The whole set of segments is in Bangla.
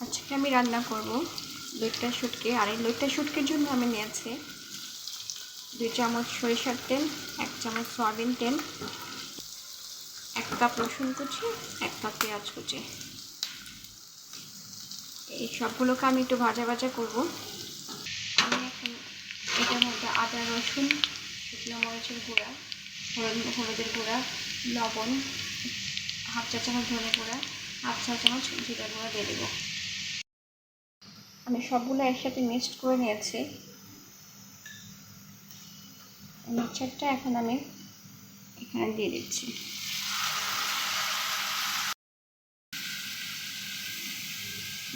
আজকে আমি রান্না করব লইট্টা শুটকি। আর এই লইট্টা শুটকির জন্য আমি নিয়েছি 2 চামচ সরিষার তেল, 1 চামচ সয়াবিন তেল, 1 কাপ রসুন কুচি, 1 কাপ পেঁয়াজ কুচি। এই সবগুলোকে আমি একটু ভাজা ভাজা করব। আমি এখন এটার মধ্যে আদা, রসুন, শুকনো মরিচের গুঁড়া, হলুদের গুঁড়া, লবণ, হাফ চা চামচ ধনে গুঁড়া, হাফ চা চামচ জিরা গুঁড়া দিয়ে দেবো। আমি সবগুলো একসাথে মিক্সড করে নিয়েছি। মিক্সচারটা এখন আমি এখানে দিয়ে দিচ্ছি।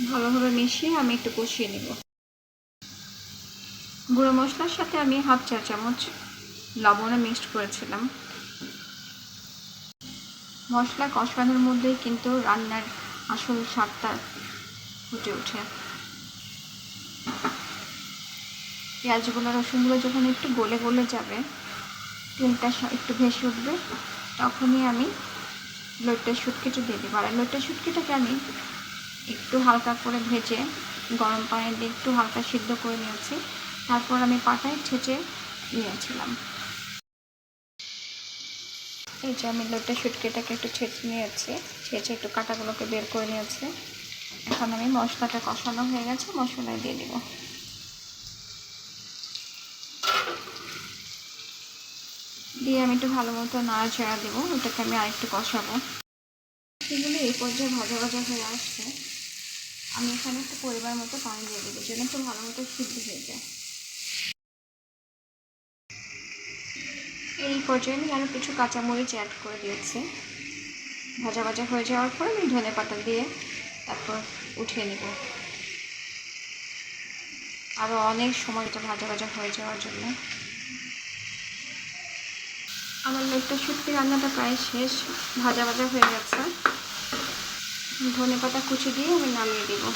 ভালোভাবে মিশিয়ে আমি একটু কষিয়ে নেব। গুঁড়ো মশলার সাথে আমি হাফ চা চামচ লবণও মিক্সড করেছিলাম। মশলা কষানোর মধ্যেই কিন্তু রান্নার আসল স্বাদটা ফুটে ওঠে। পেঁয়াজগুলো, রসুনগুলো যখন একটু গলে গলে যাবে, তেলটা একটু ভেসে উঠবে, তখনই আমি লইট্টা শুটকিটা দিয়ে দেবো। আর লইট্টা শুটকিটাকে আমি একটু হালকা করে ভেজে গরম পানি দিয়ে একটু হালকা সিদ্ধ করে নিয়েছি। তারপর আমি পাটায় ছেঁচে নিয়েছিলাম। এই যে আমি লইট্টা শুটকিটাকে একটু ছেঁচে নিয়েছি, ছেঁচে একটু কাঁটাগুলোকে বের করে নিয়েছি। এখন আমি মশলাটা কষানো হয়ে গেছে, মশলায় দিয়ে দেবো। দিয়ে আমি একটু ভালো মতো নাড়াচাড়া দেবো। ওটাকে আমি আরেকটু কষাবো। এগুলো এই পর্যায়ে ভাজা ভাজা হয়ে আসছে। আমি এখানে একটু পরিমাণ মতো পানি দিয়ে দেবো, যেন একটু ভালো মতো সিদ্ধ হয়ে যায়। এই পর্যায়ে আমি আরও কিছু কাঁচামরিচ অ্যাড করে দিয়েছি। ভাজা ভাজা হয়ে যাওয়ার পর আমি ধনেপাতা দিয়ে তারপর উঠিয়ে নেব। আরও অনেক সময় এটা ভাজা ভাজা হয়ে যাওয়ার জন্য। আমার লইট্টা শুটকি রান্নাটা প্রায় শেষ, ভাজা ভাজা হয়ে গেছে। ধনেপাতা কুচি দিয়ে আমি নামিয়ে দেবো।